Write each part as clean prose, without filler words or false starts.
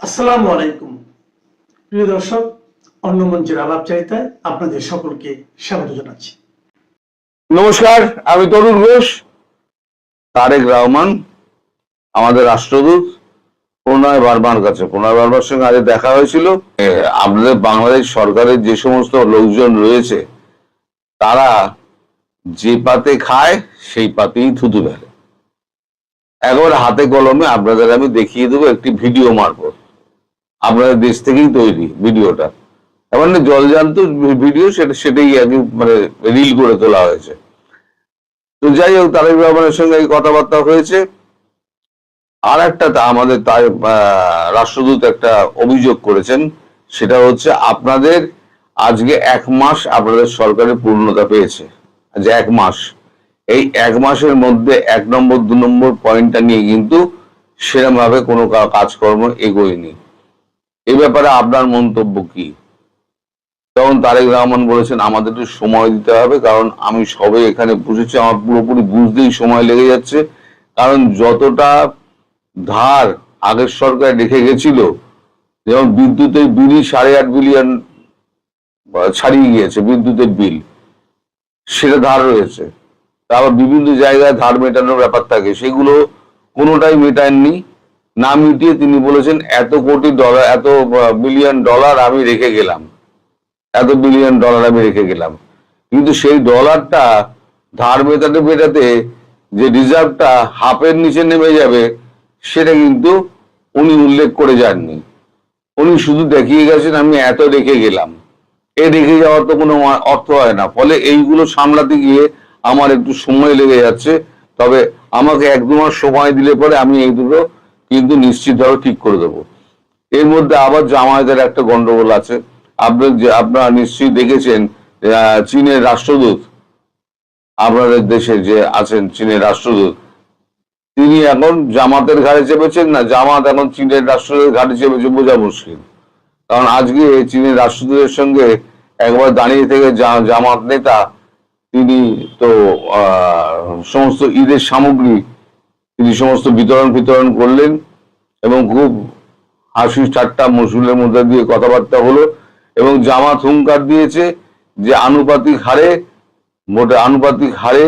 আসসালামু আলাইকুম প্রিয় দর্শক, অন্য মঞ্চের আলাপচারিতায় আপনাদের সকলকে স্বাগত জানাচ্ছি। নমস্কার, আমি তরুণ ঘোষ। তারেক রহমান আমাদের রাষ্ট্রদূত প্রণয় বার্মার কাছে, প্রণয় বার্মার সঙ্গে আজ দেখা হয়েছিল। আপনাদের বাংলাদেশ সরকারের যে সমস্ত লোকজন রয়েছে তারা যে পাতে খায় সেই পাতেই থুতু ফেলে। একেবারে হাতে কলমে আপনাদের আমি দেখিয়ে দেবো একটি ভিডিও মারফত। আপনাদের দেশ থেকেই তৈরি ভিডিওটা, এমন জলজান্ত ভিডিও, সেটাই আর কি মানে রিল করে তোলা হয়েছে। তো যাই হোক, তারেক রহমানের সঙ্গে এই কথাবার্তা হয়েছে। আর একটা আমাদের রাষ্ট্রদূত একটা অভিযোগ করেছেন, সেটা হচ্ছে আপনাদের আজকে 1 মাস আপনাদের সরকারের পূর্ণতা পেয়েছে। আজ 1 মাস, এই 1 মাসের মধ্যে 1 নম্বর 2 নম্বর পয়েন্টটা নিয়ে কিন্তু সেরকম ভাবে কোনো কাজকর্ম এগোয়নি। এই ব্যাপারে আপনার মন্তব্য কি? তখন তারেক রহমান বলেছেন আমাদের একটু সময় দিতে হবে, কারণ আমি সবে এখানে বুঝেছি, আমার পুরোপুরি বুঝতেই সময় লেগে যাচ্ছে। কারণ যতটা ধার আগের সরকার রেখে গেছিল, যেমন বিদ্যুতের বিলই 8.5 বিলিয়ন ছাড়িয়ে গিয়েছে, বিদ্যুতের বিল, সেটা ধার রয়েছে। তারপর বিভিন্ন জায়গায় ধার মেটানোর ব্যাপার থাকে, সেগুলো কোনোটাই মেটাননি। না মিটিয়ে তিনি বলেছেন এত কোটি ডলার, এত বিলিয়ন ডলার আমি রেখে গেলাম, এত বিলিয়ন ডলার আমি রেখে গেলাম। কিন্তু সেই ডলারটা ধার মেটাতে মেটাতে যে রিজার্ভটা হাফের নিচে নেমে যাবে, সেটা কিন্তু উনি উল্লেখ করে যাননি। উনি শুধু দেখিয়ে গেছেন আমি এত রেখে গেলাম। এই রেখে যাওয়ার তো কোনো অর্থ হয় না। ফলে এইগুলো সামলাতে গিয়ে আমার একটু সময় লেগে যাচ্ছে। তবে আমাকে 1-2 মাস সময় দিলে পরে আমি এই দুটো কিন্তু নিশ্চিতভাবে ঠিক করে দেবো। এর মধ্যে আবার জামায়াতের একটা গন্ডগোল আছে। আপনারা নিশ্চয়ই দেখেছেন, চীনের রাষ্ট্রদূত, আপনাদের দেশে যে আছেন চীনের রাষ্ট্রদূত, তিনি এখন জামাতের ঘাড়ে চেপেছেন না, জামাত এখন চীনের রাষ্ট্রদূতের ঘাড়ে চেপেছে, বোঝা মুশকিল। কারণ আজকে চীনের রাষ্ট্রদূতের সঙ্গে একবার দাঁড়িয়ে থেকে জামাত নেতা, তিনি তো সমস্ত ঈদের সামগ্রী তিনি সমস্ত বিতরণ করলেন এবং খুব হাসি ঠাট্টা মসুলের মধ্যে দিয়ে কথাবার্তা হলো। এবং জামাত হুঙ্কার দিয়েছে যে আনুপাতিক হারে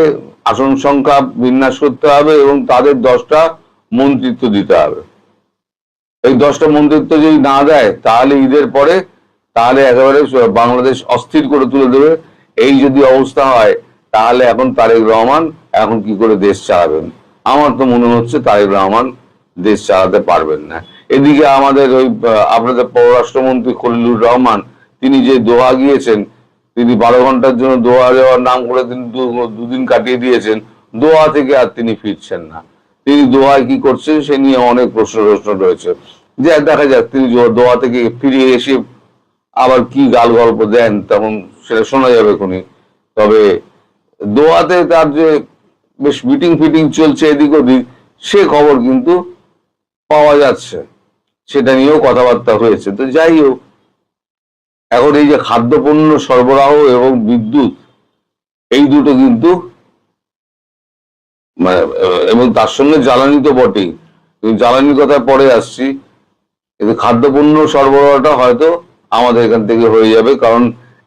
আসন সংখ্যা বিন্যাস করতে হবে এবং তাদের 10টা মন্ত্রিত্ব দিতে হবে। এই 10টা মন্ত্রিত্ব যদি না দেয়, তাহলে ঈদের পরে তাহলে একেবারে বাংলাদেশ অস্থির করে তুলে দেবে। এই যদি অবস্থা হয়, তাহলে এখন তারেক রহমান এখন কি করে দেশ চালাবেন? আমার তো মনে হচ্ছে তারেক রহমান দেশ চালাতে পারবেন না। এদিকে আমাদের ওই আপনাদের পররাষ্ট্রমন্ত্রী খলিলুর রহমান, তিনি যে দোহা গিয়েছেন, তিনি 12 ঘন্টার জন্য দোহা যাওয়ার নাম করে তিনি 2 দিন কাটিয়ে দিয়েছেন। দোহা থেকে আর তিনি ফিরছেন না। তিনি দোহায় কি করছেন সে নিয়ে অনেক প্রশ্ন রয়েছে। যে দেখা যাক তিনি দোহা থেকে ফিরে এসে আবার কি গাল গল্প দেন, তখন সেটা শোনা যাবে কোনি। তবে দোহাতে তার যে বেশ মিটিং ফিটিং চলছে এদিক ওদিক, সে খবর কিন্তু পাওয়া যাচ্ছে, সেটা নিয়েও কথাবার্তা হয়েছে। তো যাই হোক, এখন এই যে খাদ্যপণ্য সরবরাহ এবং বিদ্যুৎ, এই দুটো কিন্তু মানে, এবং তার সঙ্গে জ্বালানি তো বটেই, জ্বালানির কথা পরে আসছি, কিন্তু খাদ্যপণ্য সরবরাহটা হয়তো আমাদের এখান থেকে হয়ে যাবে। কারণ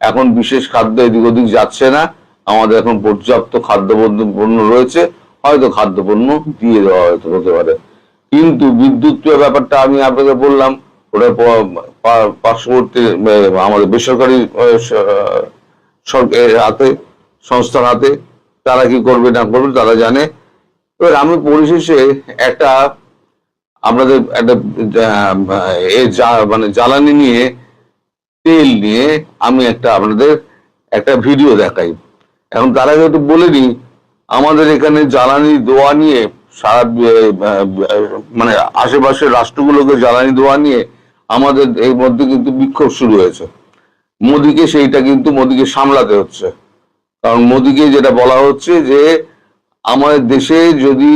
এখন বিশেষ খাদ্য এদিক ওদিক যাচ্ছে না, আমাদের এখন পর্যাপ্ত খাদ্যপণ্য রয়েছে, হয়তো খাদ্যপণ্য দিয়ে দেওয়া হয়তো হতে পারে। কিন্তু বিদ্যুৎ ব্যাপারটা আমি আপনাকে বললাম, ওটা পার্শ্ববর্তী আমাদের বেসরকারি হাতে, সংস্থার হাতে, তারা কি করবে না করবে তারা জানে। এবার আমি পরিশেষে একটা আপনাদের একটা মানে জ্বালানি নিয়ে, তেল নিয়ে আমি আপনাদের একটা ভিডিও দেখাই। এখন তার আগে একটু বলে নিই, আমাদের এখানে জ্বালানি দেওয়া নিয়ে সারা মানে আশেপাশের রাষ্ট্রগুলোকে জ্বালানি দেওয়া নিয়ে আমাদের এই মধ্যে কিন্তু বিক্ষোভ শুরু হয়েছে। মোদিকে সামলাতে হচ্ছে। কারণ মোদিকে যেটা বলা হচ্ছে যে আমাদের দেশে যদি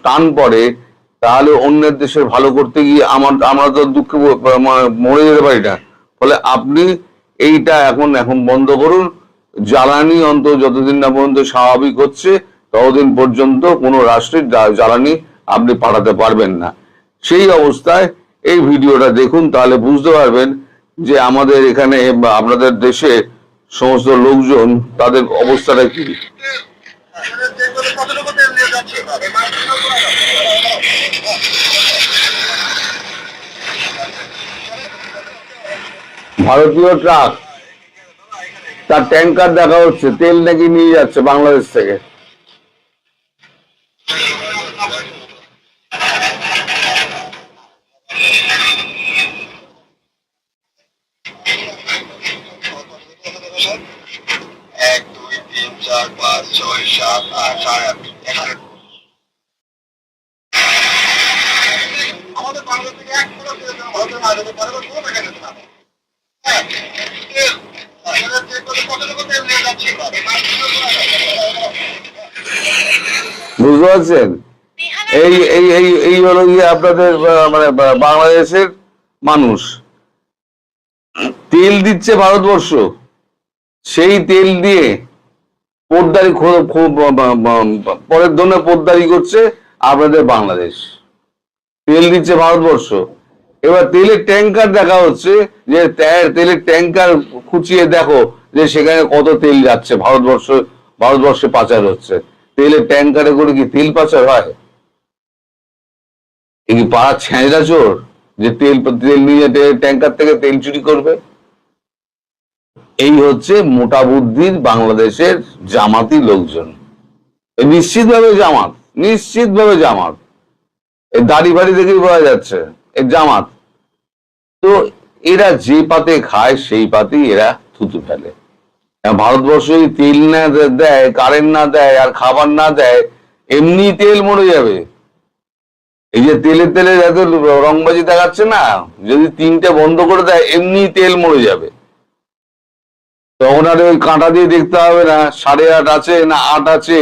টান পড়ে, তাহলে অন্যের দেশের ভালো করতে গিয়ে আমরা তো দুঃখে মরে যেতে পারি না। ফলে আপনি এইটা এখন বন্ধ করুন। জ্বালানি অন্তত যতদিন না পর্যন্ত স্বাভাবিক হচ্ছে, ততদিন পর্যন্ত কোনো রাষ্ট্রের জ্বালানি আপনি পাঠাতে পারবেন না। সেই অবস্থায় এই ভিডিওটা দেখুন, তাহলে বুঝতে পারবেন যে আমাদের এখানে বা আপনাদের দেশে সমস্ত লোকজন তাদের অবস্থাটা কি। ভারতীয় ট্রাক, তার ট্যাঙ্কার দেখা হচ্ছে, তেল নাকি নিয়ে যাচ্ছে বাংলাদেশ থেকে। এক দুই তিন চার পাঁচ ছয় সাত আট আট এখানে আমাদের বাংলা থেকে এক পুরো ভারতের আগে পরে কোনো দেখা যেত না। হ্যাঁ কতটুকু তেল নিয়ে যাচ্ছে বুঝতে পারছেন? এই এই এই এই হলো গিয়ে আপনাদের মানে বাংলাদেশের মানুষ। তেল দিচ্ছে ভারতবর্ষ, সেই তেল দিয়ে পোদ্দারি পরের ধরনের পোদ্দারি করছে আপনাদের বাংলাদেশ। তেল দিচ্ছে ভারতবর্ষ, এবার তেলের ট্যাঙ্কার দেখা হচ্ছে যে তেলের ট্যাঙ্কার খুঁচিয়ে দেখো যে সেখানে কত তেল যাচ্ছে, ভারতবর্ষে পাচার হচ্ছে। তেলের ট্যাঙ্কারে করে কি তেল পাচার হয়? এই কি পাড়ার ছেঁচড়া চোর যে তেল নিয়ে ট্যাঙ্কার থেকে তেল চুরি করবে? এই হচ্ছে মোটা বুদ্ধির বাংলাদেশের জামাতি লোকজন। নিশ্চিতভাবে জামাত। এই দাড়ি ফাড়ি দেখেই বোঝা যাচ্ছে এই জামাত। তো এরা যে পাতে খায় সেই পাতেই এরা থুতু ফেলে। ভারতবর্ষ তেল না দেয়, কারেন্ট না দেয়, আর খাবার না দেয়, এমনি তেল মরে যাবে। এই যে তেলে এত রংবাজি দেখাচ্ছে না, যদি 3টে বন্ধ করে দেয় এমনি তেল মরে যাবে। তখন আর ওই কাঁটা দিয়ে দেখতে হবে না 8.5 আছে না 8 আছে,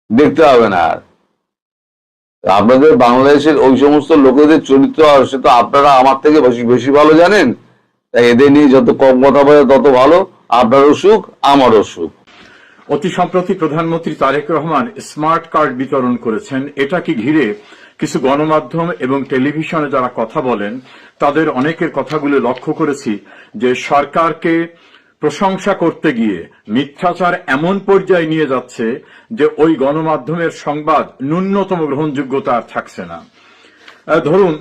দেখতে হবে না আর। আপনাদের বাংলাদেশের ওই সমস্ত লোকেদের চরিত্র সে তো আপনারা আমার থেকে বেশি ভালো জানেন। তাই এদের নিয়ে যত কম কথা বলে তত ভালো, আপনারও সুখ আমারও সুখ। অতি সম্প্রতি প্রধানমন্ত্রী তারেক রহমান স্মার্ট কার্ড বিতরণ করেছেন। এটাকে ঘিরে কিছু গণমাধ্যম এবং টেলিভিশনে যারা কথা বলেন তাদের অনেকের কথাগুলো লক্ষ্য করেছি যে সরকারকে প্রশংসা করতে গিয়ে মিথ্যাচার এমন পর্যায়ে নিয়ে যাচ্ছে যে ওই গণমাধ্যমের সংবাদ ন্যূনতম গ্রহণযোগ্যতা আর থাকছে না। ধরুন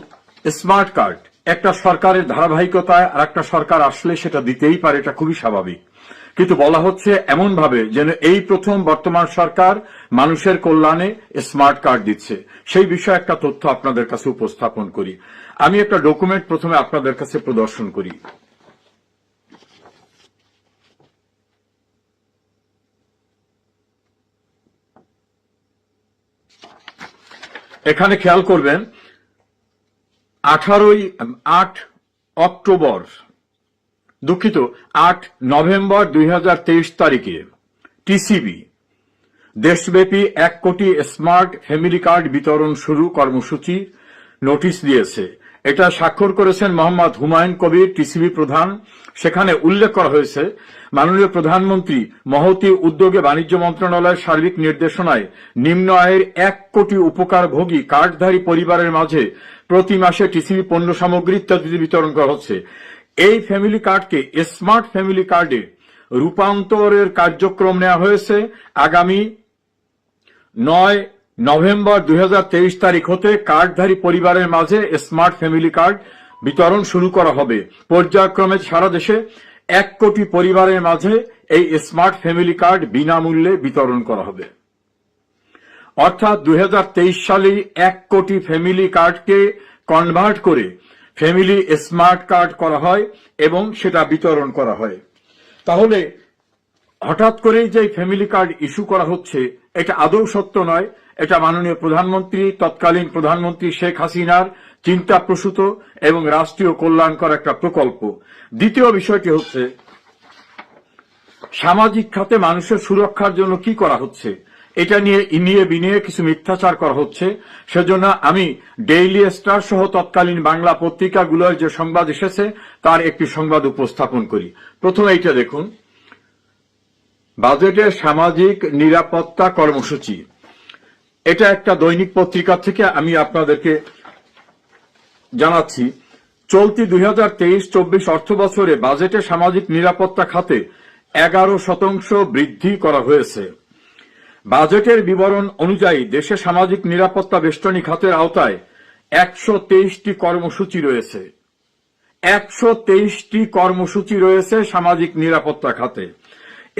স্মার্ট কার্ড, একটা সরকারের ধারাবাহিকতায় আর একটা সরকার আসলে সেটা দিতেই পারে, এটা খুবই স্বাভাবিক। কিন্তু বলা হচ্ছে এমন ভাবে যেন এই প্রথম বর্তমান সরকার মানুষের কল্যাণে স্মার্ট কার্ড দিচ্ছে। সেই বিষয়ে একটা তথ্য আপনাদের কাছে উপস্থাপন করি। আমি একটা ডকুমেন্ট প্রথমে আপনাদের কাছে প্রদর্শন করি। এখানে খেয়াল করবেন 8 নভেম্বর 2023 তারিখে টিসিবি দেশব্যাপী 1 কোটি স্মার্ট ফ্যামিলি কার্ড বিতরণ শুরু কর্মসূচি নোটিশ দিয়েছে। এটা স্বাক্ষর করেছেন মোহাম্মদ হুমায়ুন কবির, টিসিবি প্রধান। সেখানে উল্লেখ করা হয়েছে মাননীয় প্রধানমন্ত্রী মহতী উদ্যোগে বাণিজ্য মন্ত্রণালয়ের সার্বিক নির্দেশনায় নিম্ন আয়ের 1 কোটি উপকারভোগী কার্ডধারী পরিবারের মাঝে প্রতি মাসে টিসিবি পণ্য সামগ্রী ইত্যাদি বিতরণ করা হচ্ছে। এই ফ্যামিলি কার্ডকে স্মার্ট ফ্যামিলি কার্ডে রূপান্তরের কার্যক্রম নেওয়া হয়েছে। আগামী 9 নভেম্বর 2023 তারিখ হতে কার্ডধারী পরিবারের মাঝে স্মার্ট ফ্যামিলি কার্ড বিতরণ শুরু করা হবে। পর্যায়ক্রমে সারা দেশে 1 কোটি পরিবারের মাঝে এই স্মার্ট ফ্যামিলি কার্ড বিনামূল্যে বিতরণ করা হবে। অর্থাৎ 2023 সালেই 1 কোটি ফ্যামিলি কার্ডকে কনভার্ট করে ফ্যামিলি স্মার্ট কার্ড করা হয় এবং সেটা বিতরণ করা হয়। তাহলে হঠাৎ করেই যে ফ্যামিলি কার্ড ইস্যু করা হচ্ছে এটা আদৌ সত্য নয়। এটা মাননীয় প্রধানমন্ত্রী, তৎকালীন প্রধানমন্ত্রী শেখ হাসিনার চিন্তাপ্রসূত এবং রাষ্ট্রীয় কল্যাণকর একটা প্রকল্প। দ্বিতীয় বিষয়টি হচ্ছে সামাজিক খাতে মানুষের সুরক্ষার জন্য কি করা হচ্ছে, এটা নিয়ে ইনিয়ে বিনিয়ে কিছু মিথ্যাচার করা হচ্ছে। সেজন্য আমি ডেইলি স্টার সহ তৎকালীন বাংলা পত্রিকাগুলোর যে সংবাদ এসেছে তার একটি সংবাদ উপস্থাপন করি। প্রথমে এইটা দেখুন, বাজেটে সামাজিক নিরাপত্তা কর্মসূচি। এটা একটা দৈনিক পত্রিকা থেকে আমি আপনাদেরকে জানাচ্ছি, চলতি 2023-24 অর্থ বছরে বাজেটে সামাজিক নিরাপত্তা খাতে 11% বৃদ্ধি করা হয়েছে। বাজেটের বিবরণ অনুযায়ী দেশে সামাজিক নিরাপত্তা বেষ্টনী খাতের আওতায় 123টি কর্মসূচি রয়েছে। 123টি কর্মসূচি রয়েছে সামাজিক নিরাপত্তা খাতে।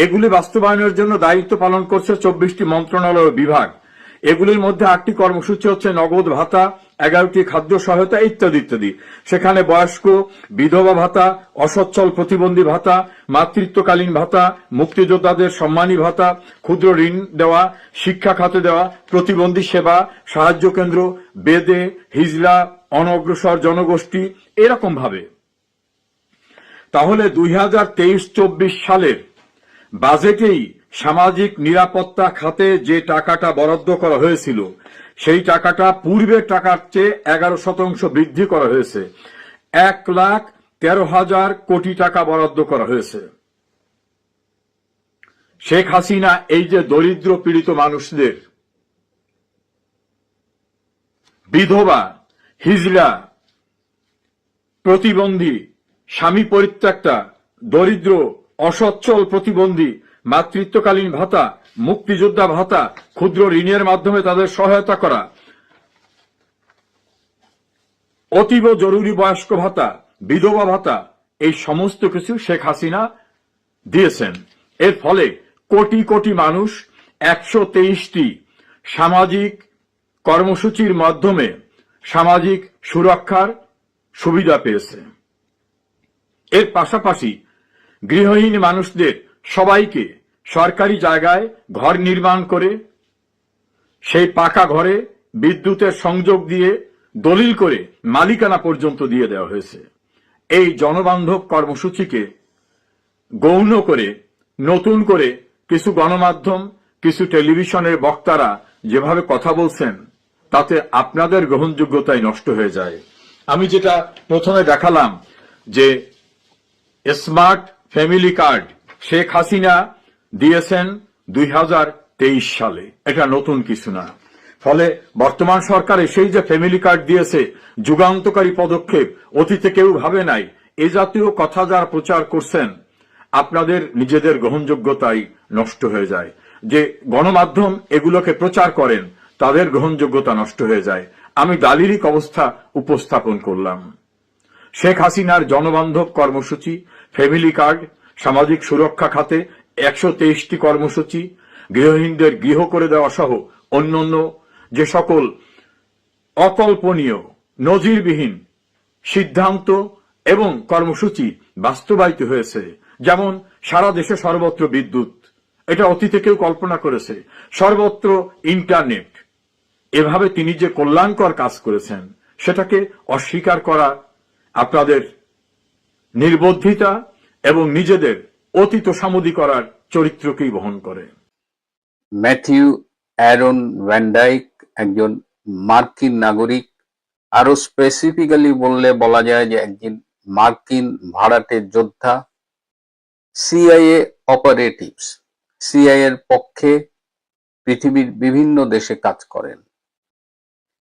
এগুলি বাস্তবায়নের জন্য দায়িত্ব পালন করছে 24টি মন্ত্রণালয় ও বিভাগ। এগুলির মধ্যে 8টি কর্মসূচি হচ্ছে নগদ ভাতা, 11টি খাদ্য সহায়তা ইত্যাদি ইত্যাদি। সেখানে বয়স্ক, বিধবা ভাতা, অসচ্ছল প্রতিবন্ধী ভাতা, মাতৃত্বকালীন ভাতা, মুক্তিযোদ্ধাদের সম্মানী ভাতা, ক্ষুদ্র ঋণ দেওয়া, শিক্ষা খাতে দেওয়া, প্রতিবন্ধী সেবা, সাহায্য কেন্দ্র, বেদে, হিজলা, অনগ্রসর জনগোষ্ঠী, এরকম ভাবে। তাহলে 2023-24 সালের বাজেটেই সামাজিক নিরাপত্তা খাতে যে টাকাটা বরাদ্দ করা হয়েছিল সেই টাকাটা পূর্বের টাকার চেয়ে 11% বৃদ্ধি করা হয়েছে। 1,13,000 কোটি টাকা বরাদ্দ করা হয়েছে। শেখ হাসিনা এই যে দরিদ্র পীড়িত মানুষদের, বিধবা, হিজলা, প্রতিবন্ধী, স্বামী পরিত্যক্তা, দরিদ্র, অসচ্ছল প্রতিবন্ধী, মাতৃত্বকালীন ভাতা, মুক্তিযোদ্ধা ভাতা, ক্ষুদ্র ঋণের মাধ্যমে তাদের সহায়তা করা, অতীব জরুরি বয়স্ক ভাতা, বিধবা ভাতা, এই সমস্ত কিছু শেখ হাসিনা দিয়েছেন। এর ফলে কোটি কোটি মানুষ 123টি সামাজিক কর্মসূচির মাধ্যমে সামাজিক সুরক্ষার সুবিধা পেয়েছে। এর পাশাপাশি গৃহহীন মানুষদের সবাইকে সরকারি জায়গায় ঘর নির্মাণ করে সেই পাকা ঘরে বিদ্যুতের সংযোগ দিয়ে দলিল করে মালিকানা পর্যন্ত দিয়ে দেওয়া হয়েছে। এই জনবান্ধব কর্মসূচিকে গৌণ করে নতুন করে কিছু গণমাধ্যম, কিছু টেলিভিশনের বক্তারা যেভাবে কথা বলছেন তাতে আপনাদের গ্রহণযোগ্যতাই নষ্ট হয়ে যায়। আমি যেটা প্রথমে দেখালাম যে smart family card Sheikh Hasina দিয়েছেন 2023 সালে, এটা নতুন কিছু না। ফলে বর্তমান সরকার সেই যে ফ্যামিলি কার্ড দিয়েছে যুগান্তকারী পদক্ষেপ, অতীতে কেউ ভাবে নাই, এ জাতীয় কথা যারা প্রচার করছেন আপনাদের নিজেদের গ্রহণযোগ্যতাই নষ্ট হয়ে যায়। যে গণমাধ্যম এগুলোকে প্রচার করেন তাদের গ্রহণযোগ্যতা নষ্ট হয়ে যায়। আমি দালিলিক অবস্থা উপস্থাপন করলাম। শেখ হাসিনার জনবান্ধব কর্মসূচি, ফ্যামিলি কার্ড, সামাজিক সুরক্ষা খাতে 123টি কর্মসূচি, গৃহহীনদের গৃহ করে দেওয়া সহ অন্যান্য যে সকল অকল্পনীয়, নজিরবিহীন সিদ্ধান্ত এবং কর্মসূচি বাস্তবায়িত হয়েছে। যেমন সারা দেশে সর্বত্র বিদ্যুৎ, এটা অতীতে কেউ কল্পনা করেছে, সর্বত্র ইন্টারনেট। এভাবে তিনি যে কল্যাণকর কাজ করেছেন সেটাকে অস্বীকার করা আপনাদের নির্বুদ্ধিতা এবং নিজেদের অতীত সামুদি করার চরিত্রকেই বহন করে। ম্যাথিউ অ্যারন ভ্যান ডাইক একজন মার্কিন নাগরিক, আরো স্পেসিফিক্যালি বলা যায় যে একজন মার্কিন ভাড়াটে যোদ্ধা, সিআইএ অপারেটিভস, সিআইএ এর পক্ষে পৃথিবীর বিভিন্ন দেশে কাজ করেন।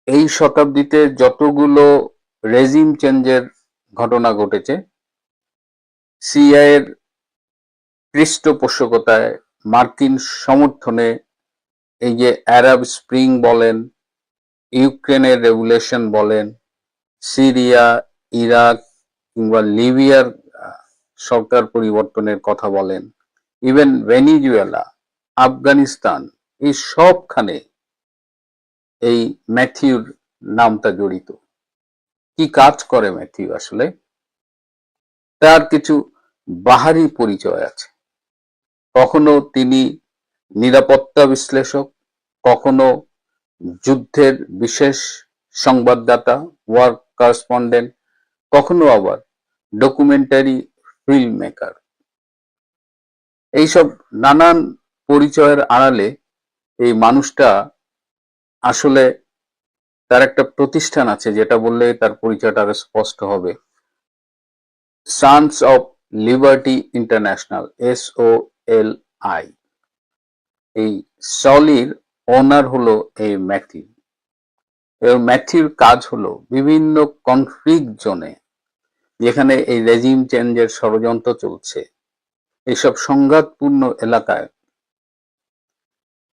এই শতাব্দীতে যতগুলো রেজিম চেঞ্জের ঘটনা ঘটেছে, সিআইএ এর পৃষ্ঠপোষকতায়, মার্কিন সমর্থনে, এই যে আরব স্প্রিং বলেন, ইউক্রেনের রেভলিউশন বলেন, সিরিয়া, ইরাক কিংবা লিবিয়ার সরকার পরিবর্তনের কথা বলেন, ইভেন ভেনিজুয়েলা, আফগানিস্তান, এই সবখানে এই ম্যাথিউর নামটা জড়িত। কি কাজ করে ম্যাথিউ আসলে? তার কিছু বাহারি পরিচয় আছে। কখনো তিনি নিরাপত্তা বিশ্লেষক, কখনো যুদ্ধের বিশেষ সংবাদদাতা, ওয়ার করেসপন্ডেন্ট, কখনো আবার ডকুমেন্টারি ফিল্ম মেকার। এইসব নানান পরিচয়ের আড়ালে এই মানুষটা আসলে তার একটা প্রতিষ্ঠান আছে, যেটা বললে তার পরিচয়টা আরো স্পষ্ট হবে। Sans of liberty international, SOLI। এই সলির ওনার হলো এই ম্যাথিউ। এবং ম্যাথিউর কাজ হলো বিভিন্ন কনফ্লিক্ট জোনে, যেখানে এই রেজিম চেঞ্জের ষড়যন্ত্র চলছে, এইসব সংঘাতপূর্ণ এলাকায়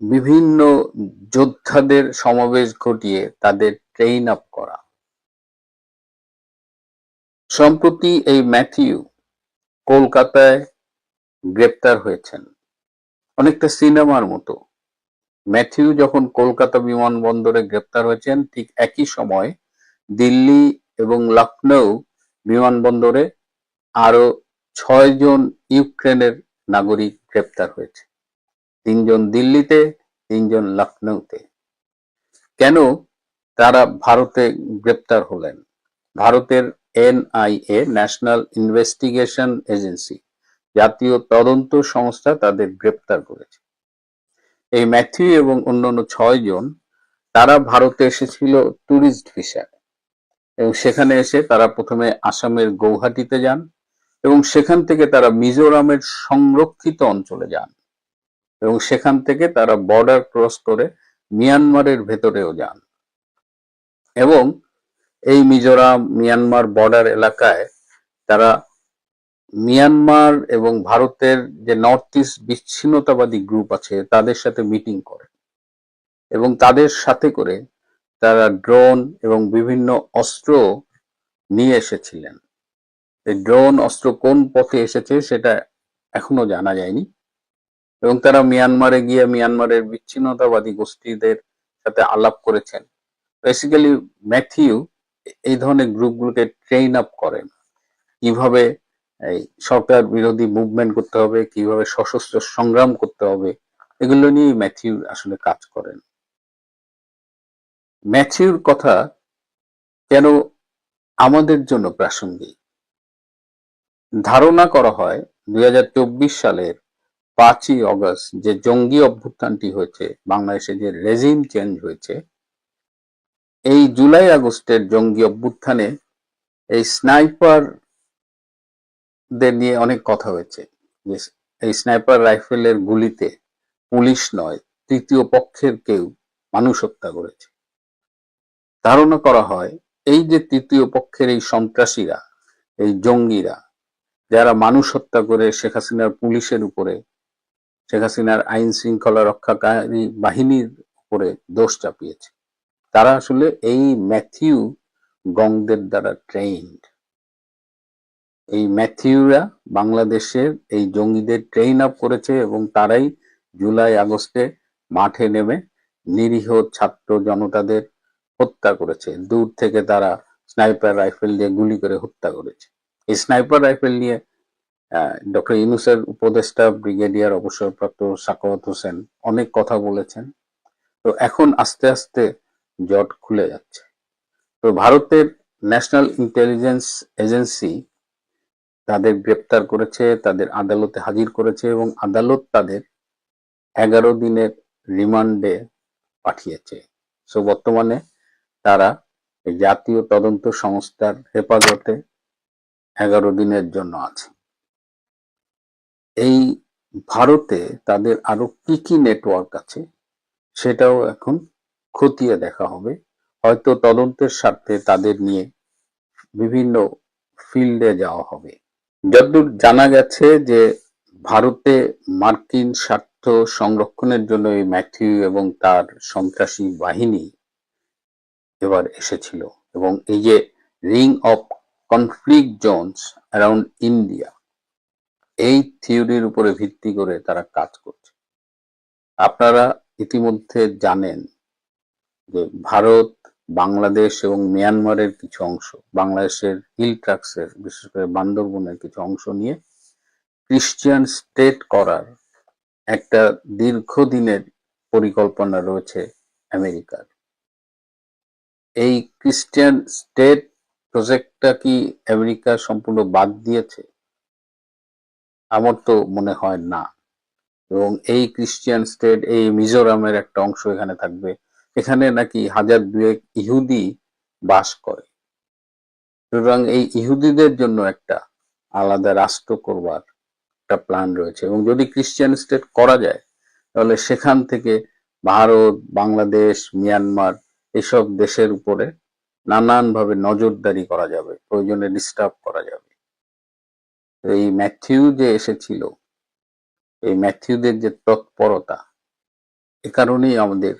বিভিন্ন যোদ্ধাদের সমাবেশ ঘটিয়ে তাদের ট্রেন আপ করা। সম্প্রতি এই ম্যাথিউ কলকাতায় গ্রেপ্তার হয়েছেন, অনেকটা সিনেমার মতো। ম্যাথিউ যখন কলকাতা বিমানবন্দরে গ্রেপ্তার হয়েছেন, ঠিক একই সময় দিল্লি এবং লখনৌ বিমানবন্দরে আরো 6 জন ইউক্রেনের নাগরিক গ্রেপ্তার হয়েছে, 3 জন দিল্লিতে, 3 জন লখনৌতে। কেন তারা ভারতে গ্রেপ্তার হলেন? ভারতের এনআইএ, ন্যাশনাল ইনভেস্টিগেশন এজেন্সি, জাতীয় তদন্ত সংস্থা তাদের গ্রেপ্তার করেছে। এই ম্যাথিউ এবং অন্যান্য 6 জন তারা ভারতে এসেছিল ট্যুরিস্ট ভিসায়, এবং সেখানে এসে তারা প্রথমে আসামের গৌহাটিতে যান এবং সেখান থেকে তারা মিজোরামের সংরক্ষিত অঞ্চলে যান এবং সেখান থেকে তারা বর্ডার ক্রস করে মিয়ানমারের ভেতরেও যান এবং এই মিজোরাম মিয়ানমার বর্ডার এলাকায় তারা মিয়ানমার এবং ভারতের যে নর্থ ইস্ট বিচ্ছিন্নতাবাদী গ্রুপ আছে তাদের সাথে মিটিং করে এবং তাদের সাথে করে তারা ড্রোন এবং বিভিন্ন অস্ত্র নিয়ে এসেছিলেন। এই ড্রোন অস্ত্র কোন পথে এসেছে সেটা এখনো জানা যায়নি এবং তারা মিয়ানমারে গিয়ে মিয়ানমারের বিচ্ছিন্নতাবাদী গোষ্ঠীদের সাথে আলাপ করেছেন। বেসিক্যালি ম্যাথিউ এই ধরনের গ্রুপগুলোকে ট্রেন আপ করেন, কিভাবে এই সরকার বিরোধী মুভমেন্ট করতে হবে, কিভাবে সশস্ত্র সংগ্রাম করতে হবে, এগুলো নিয়ে ম্যাথিউ আসলে কাজ করেন। ম্যাথিউর কথা কেন আমাদের জন্য প্রাসঙ্গিক? ধারণা করা হয় 2024 সালের 5ই অগস্ট যে জঙ্গি অভ্যুত্থানটি হয়েছে, বাংলাদেশে যে রেজিম চেঞ্জ হয়েছে, এই জুলাই আগস্টের জঙ্গি অভ্যুত্থানে এই স্নাইপারদের নিয়ে অনেক কথা হয়েছে যে এই স্নাইপার রাইফেলের গুলিতে পুলিশ নয়, তৃতীয় পক্ষের কেউ মানুষ হত্যা করেছে। ধারণা করা হয় এই যে তৃতীয় পক্ষের এই সন্ত্রাসীরা, এই জঙ্গিরা, যারা মানুষ হত্যা করে শেখ হাসিনার পুলিশের উপরে, শেখ হাসিনার আইন শৃঙ্খলা রক্ষাকারী বাহিনীর উপরে দোষ চাপিয়েছে, তারা আসলে এই ম্যাথিউ গংদের দ্বারা ট্রেইনড। এই ম্যাথিউরা বাংলাদেশের এই জঙ্গিদের ট্রেন আপ করেছে এবং তারাই জুলাই আগস্টে মাঠে নেমে নিরীহ ছাত্র জনতাদের হত্যা করেছে। দূর থেকে তারা স্নাইপার রাইফেল দিয়ে গুলি করে হত্যা করেছে। এই স্নাইপার রাইফেল নিয়ে ডক্টর ইউনূসের উপদেষ্টা ব্রিগেডিয়ার অবসরপ্রাপ্ত সাখাওয়াত হোসেন অনেক কথা বলেছেন। তো এখন আস্তে আস্তে জট খুলে যাচ্ছে। তো ভারতের ন্যাশনাল ইন্টেলিজেন্স এজেন্সি তাদের গ্রেপ্তার করেছে, তাদের আদালতে হাজির করেছে এবং আদালত তাদের 11 দিনের রিমান্ডে পাঠিয়েছে। সো বর্তমানে তারা এই জাতীয় তদন্ত সংস্থার হেফাজতে 11 দিনের জন্য আছে। এই ভারতে তাদের আরো কি কি নেটওয়ার্ক আছে সেটাও এখন খতিয়ে দেখা হবে। হয়তো তদন্তের স্বার্থে তাদের নিয়ে বিভিন্ন ফিল্ডে যাওয়া হবে। যতদূর জানা গেছে যে ভারতে মার্কিন স্বার্থ সংরক্ষণের জন্য এই ম্যাথিউ এবং তার সন্ত্রাসী বাহিনী এবার এসেছিল এবং এই যে ring of conflict Jones around India, এই থিওরির উপরে ভিত্তি করে তারা কাজ করছে। আপনারা ইতিমধ্যে জানেন যে ভারত, বাংলাদেশ এবং মিয়ানমারের কিছু অংশ, বাংলাদেশের হিল ট্রাক্সের বিশেষ করে বান্দরবনের কিছু অংশ নিয়ে ক্রিশ্চিয়ান স্টেট করার একটা দীর্ঘদিনের পরিকল্পনা রয়েছে আমেরিকার। এই ক্রিশ্চিয়ান স্টেট প্রজেক্টটা কি আমেরিকা সম্পূর্ণ বাদ দিয়েছে? আমার তো মনে হয় না। এবং এই ক্রিশ্চিয়ান স্টেট, এই মিজোরামের একটা অংশ এখানে থাকবে, এখানে নাকি 1000-2000 ইহুদি বাস করে। সুতরাং এই ইহুদিদের জন্য একটা আলাদা রাষ্ট্র করবার একটা প্ল্যান রয়েছে এবং যদি ক্রিশ্চিয়ান স্টেট করা যায় তাহলে সেখান থেকে ভারত, বাংলাদেশ, মিয়ানমার এসব দেশের উপরে নানানভাবে নজরদারি করা যাবে, প্রয়োজনে ডিস্টার্ব করা যাবে। এই ম্যাথিউ যে এসেছিল, এই ম্যাথিউদের যে তৎপরতা, এ কারণেই আমাদের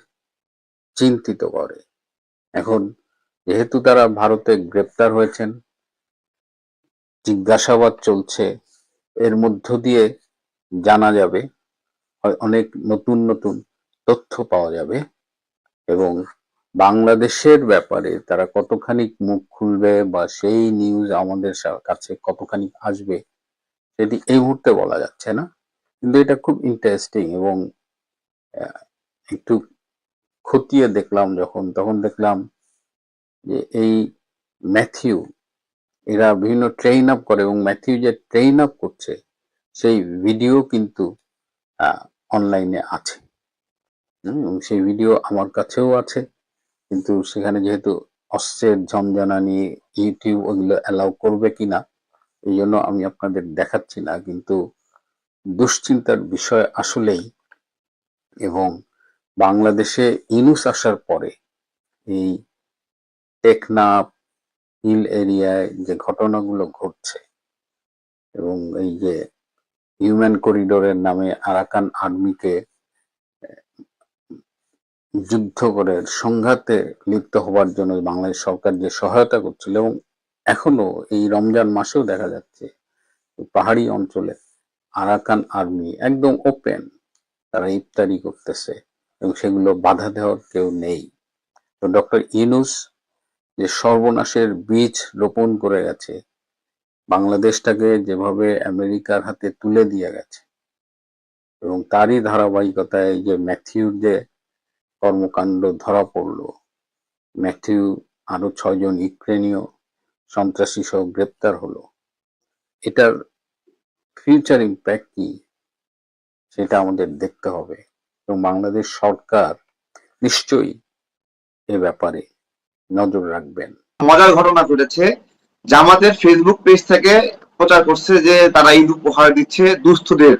চিন্তিত করে। এখন যেহেতু তারা ভারতে গ্রেপ্তার হয়েছেন, জিজ্ঞাসাবাদ চলছে, এর মধ্য দিয়ে জানা যাবে, অনেক নতুন নতুন তথ্য পাওয়া যাবে এবং বাংলাদেশের ব্যাপারে তারা কতখানি মুখ খুলবে বা সেই নিউজ আমাদের কাছে কতখানি আসবে সেটি এই মুহূর্তে বলা যাচ্ছে না। কিন্তু এটা খুব ইন্টারেস্টিং এবং একটু খতিয়ে দেখলাম তখন দেখলাম যে এই ম্যাথিউ এরা বিভিন্ন ট্রেন আপ করে এবং ম্যাথিউ যে ট্রেন আপ করছে সেই ভিডিও কিন্তু অনলাইনে আছে এবং সেই ভিডিও আমার কাছেও আছে, কিন্তু সেখানে যেহেতু অস্ত্রের ঝঞ্ঝানি ইউটিউব ওগুলো অ্যালাউ করবে কিনা এই জন্য আমি আপনাদের দেখাচ্ছি না। কিন্তু দুশ্চিন্তার বিষয় আসলেই। এবং বাংলাদেশে ইউনূস আসার পরে এই টেকনাফ হিল এরিয়ায় যে ঘটনাগুলো ঘটছে এবং এই যে হিউম্যান করিডোরের নামে আরাকান আর্মিকে যুদ্ধ করে সংঘাতে লিপ্ত হবার জন্য বাংলাদেশ সরকার যে সহায়তা করছিল এবং এখনো এই রমজান মাসেও দেখা যাচ্ছে পাহাড়ি অঞ্চলে আরাকান আর্মি একদম ওপেন তারা ইফতারি করতেছে এবং সেগুলো বাধা দেওয়ার কেউ নেই। তো ডক্টর ইউনূস যে সর্বনাশের বীজ রোপণ করে গেছে, বাংলাদেশটাকে যেভাবে আমেরিকার হাতে তুলে দিয়ে গেছে এবং তারই ধারাবাহিকতায় যে ম্যাথিউর যে কর্মকাণ্ড ধরা পড়লো, ম্যাথিউ আরো 6 জন ইউক্রেনীয় সন্ত্রাসী সহ গ্রেপ্তার হলো, এটার ফিউচার ইম্প্যাক্ট কি সেটা আমাদের দেখতে হবে এবং বাংলাদেশ সরকার নিশ্চয়ই এ ব্যাপারে নজর রাখবেন। মজার ঘটনা ঘটেছে, জামাতের ফেসবুক পেজ থেকে প্রচার করছে যে তারা ঈদ উপহার দিচ্ছে দুস্থদের,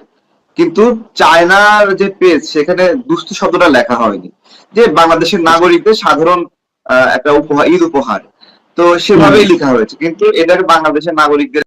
কিন্তু চায়নার যে পেজ সেখানে দুস্থ শব্দটা লেখা হয়নি, যে বাংলাদেশের নাগরিকদের সাধারণ একটা উপহার, ঈদ উপহার, তো সেভাবেই লেখা হয়েছে, কিন্তু এটাকে বাংলাদেশের নাগরিকদের